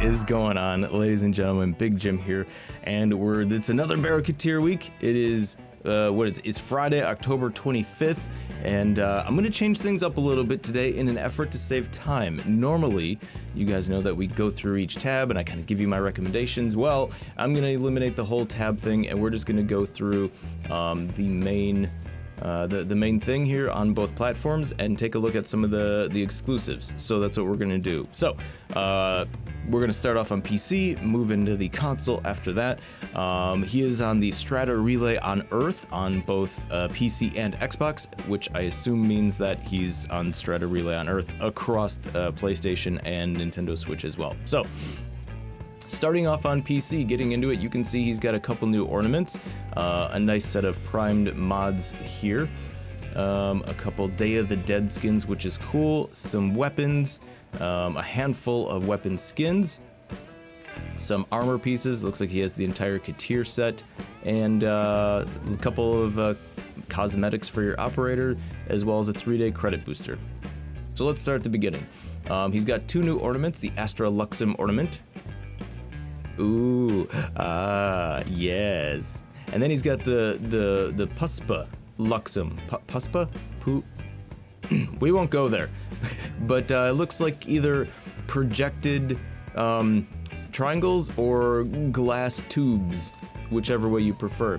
is going on, ladies and gentlemen? Big Jim here, and it's another Baro week. It is it's Friday, October 25th, and I'm gonna change things up a little bit today in an effort to save time. Normally, you guys know that we go through each tab and I kind of give you my recommendations. Well, I'm gonna eliminate the whole tab thing, and we're just gonna go through the main thing here on both platforms and take a look at some of the exclusives. So that's what we're gonna do. So we're gonna start off on PC, move into the console after that. He is on the Strata Relay on Earth on both PC and Xbox, which I assume means that he's on Strata Relay on Earth across PlayStation and Nintendo Switch as well. So starting off on PC, getting into it, you can see he's got a couple new ornaments, a nice set of primed mods here, a couple Day of the Dead skins, which is cool, some weapons, a handful of weapon skins, some armor pieces, looks like he has the entire Katir set, and a couple of cosmetics for your operator, as well as a 3-day credit booster. So let's start at the beginning. He's got two new ornaments, the Astra Luxem ornament. Ooh, yes. And then he's got the Puspa Luxem. Puspa? We won't go there. But it looks like either projected triangles or glass tubes, whichever way you prefer.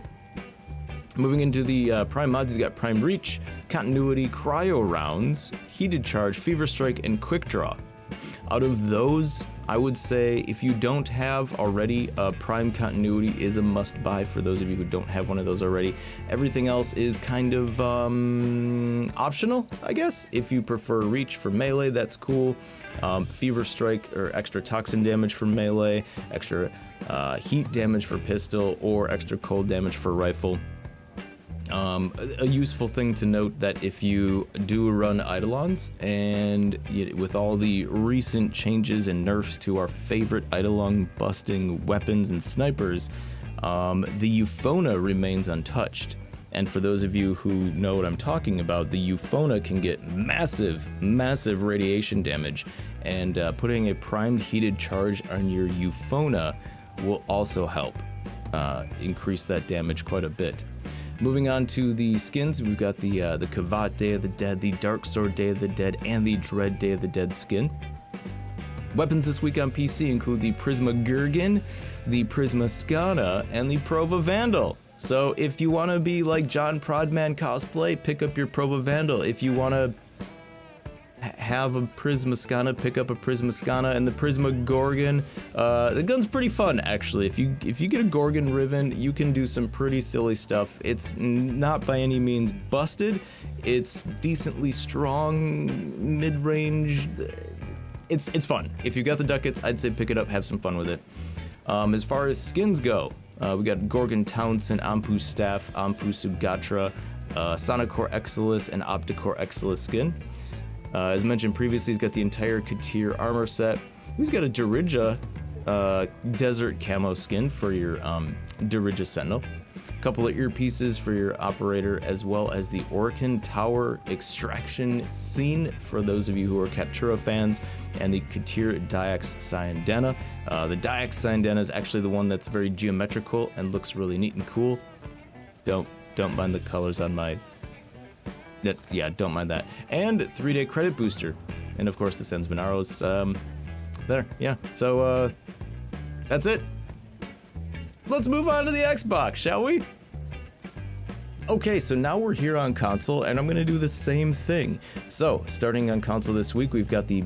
Moving into the Prime mods, he's got Prime Reach, Continuity, Cryo Rounds, Heated Charge, Fever Strike, and Quick Draw. Out of those, I would say if you don't have already, Prime Continuity is a must-buy for those of you who don't have one of those already. Everything else is kind of optional, I guess. If you prefer Reach for melee, that's cool. Fever Strike or extra toxin damage for melee, extra heat damage for pistol, or extra cold damage for rifle. A useful thing to note that if you do run Eidolons, and with all the recent changes and nerfs to our favorite Eidolon busting weapons and snipers, the Euphona remains untouched. And for those of you who know what I'm talking about, the Euphona can get massive radiation damage, and putting a primed heated charge on your Euphona will also help increase that damage quite a bit. Moving on to the skins, we've got the Kavat Day of the Dead, the Dark Sword Day of the Dead, and the Dread Day of the Dead skin. Weapons this week on PC include the Prisma Gurgan, the Prisma Skana, and the Prova Vandal. So if you want to be like John Prodman cosplay, pick up your Prova Vandal. If you want to have a Prisma Skana, pick up a Prisma Skana. And the Prisma Gorgon, the gun's pretty fun actually. If you get a Gorgon Riven, you can do some pretty silly stuff. It's not by any means busted. It's decently strong, mid-range. It's fun. If you've got the ducats, I'd say pick it up, have some fun with it. As far as skins go, we got Gorgon Townsend, Ampu Staff, Ampu Sugatra, Sonocore Exilis, and Opticore Exilis skin. As mentioned previously, he's got the entire Katir armor set. He's got a Dirija desert camo skin for your Dirija Sentinel. A couple of earpieces for your operator, as well as the Orkan Tower extraction scene for those of you who are Captura fans, and the Katir Dyax Syandana. The Dyax Syandana is actually the one that's very geometrical and looks really neat and cool. Don't mind the colors on my... Yeah, don't mind that. And 3-day credit booster. And of course the Sens Venaros there. Yeah, so that's it. Let's move on to the Xbox, shall we? Okay, so now we're here on console, and I'm gonna do the same thing. So, starting on console this week, we've got the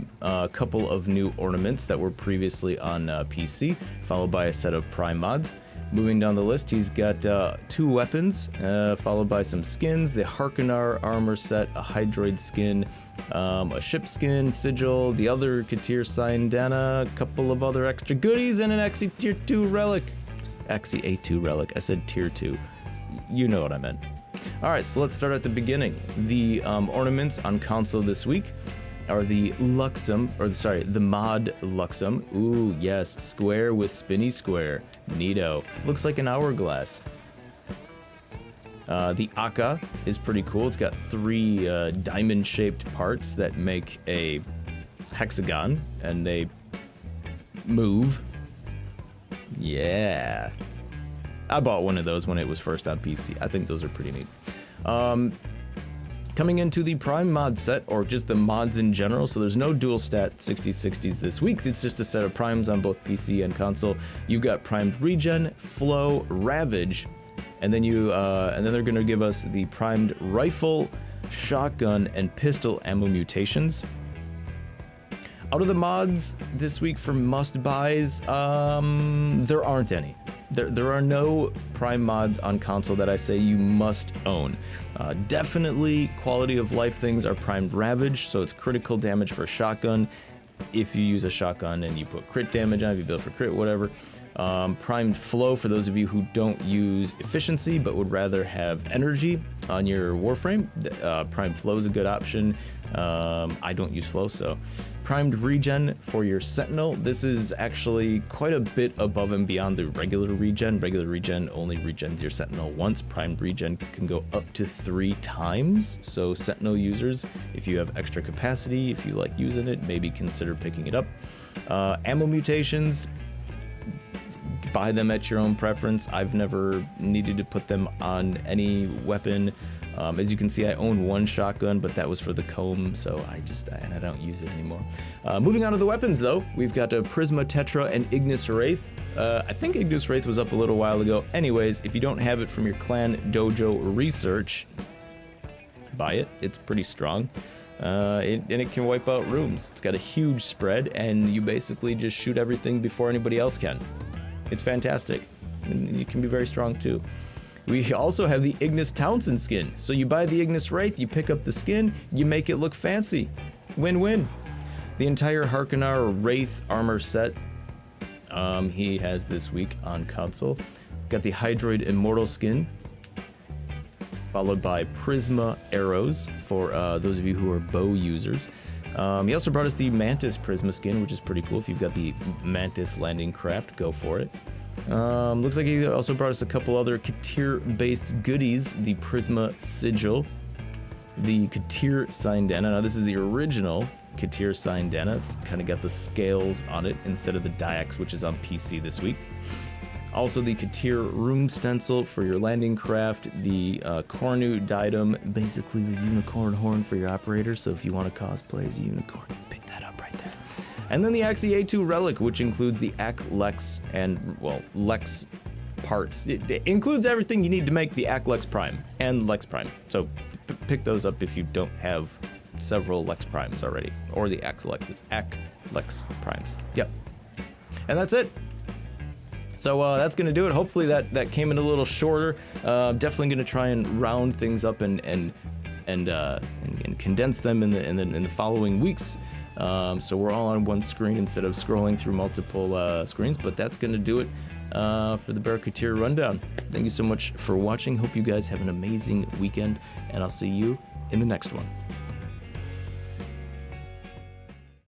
couple of new ornaments that were previously on PC, followed by a set of Prime mods. Moving down the list, he's got 2 weapons, followed by some skins, the Harkonar armor set, a Hydroid skin, a ship skin, sigil, the other Katir Syandana, a couple of other extra goodies, and an Axie Tier 2 relic. Axie A2 relic, I said Tier 2. You know what I meant. Alright, so let's start at the beginning. The ornaments on console this week are the Luxem, the mod Luxem. Ooh, yes, square with spinny square. Neato. Looks like an hourglass. The Akka is pretty cool. It's got 3 diamond-shaped parts that make a hexagon, and they move. Yeah. I bought one of those when it was first on PC. I think those are pretty neat. Coming into the Prime mod set, or just the mods in general, so there's no dual stat 60/60s this week. It's just a set of primes on both PC and console. You've got primed regen, flow, ravage, and then they're gonna give us the primed rifle, shotgun, and pistol ammo mutations. Out of the mods this week for must buys, there aren't any. There are no Prime mods on console that I say you must own. Definitely quality of life things are primed ravage, so it's critical damage for shotgun. If you use a shotgun and you put crit damage on it, if you build for crit, whatever. Primed flow for those of you who don't use efficiency but would rather have energy on your warframe. Primed flow is a good option. I don't use flow, so. Primed regen for your sentinel. This is actually quite a bit above and beyond the regular regen. Regular regen only regens your sentinel once. Primed regen can go up to 3 times. So sentinel users, if you have extra capacity, if you like using it, maybe consider picking it up. Ammo mutations, buy them at your own preference. I've never needed to put them on any weapon. As you can see, I own one shotgun, but that was for the comb, so I don't use it anymore. Moving on to the weapons, though, we've got a Prisma Tetra and Ignis Wraith. I think Ignis Wraith was up a little while ago. Anyways, if you don't have it from your clan dojo research, buy it. It's pretty strong. And it can wipe out rooms. It's got a huge spread, and you basically just shoot everything before anybody else can. It's fantastic, and you can be very strong too. We also have the Ignis Townsend skin. So you buy the Ignis Wraith, you pick up the skin, you make it look fancy. Win-win. The entire Harkonnen Wraith armor set he has this week on console. Got the Hydroid Immortal skin, followed by Prisma arrows for those of you who are bow users. He also brought us the Mantis Prisma skin, which is pretty cool. If you've got the Mantis landing craft, go for it. Looks like he also brought us a couple other Katir-based goodies. The Prisma Sigil, the Katir Sindana. Now this is the original Katir Sindana. It's kind of got the scales on it instead of the Diax, which is on PC this week. Also the Katir Room Stencil for your landing craft. The Cornu Diadem, basically the unicorn horn for your operator. So if you want to cosplay as a unicorn, you pick that up right there. And then the Axie A2 Relic, which includes the Ak Lex and, well, Lex parts. It includes everything you need to make the Ak Lex Prime and Lex Prime. So pick those up if you don't have several Lex Primes already, or the Ak Lex Primes. Yep. And that's it. So that's going to do it. Hopefully that came in a little shorter. Definitely going to try and round things up and condense them in the following weeks. So we're all on one screen instead of scrolling through multiple screens. But that's going to do it for the Baro Katir Rundown. Thank you so much for watching. Hope you guys have an amazing weekend, and I'll see you in the next one.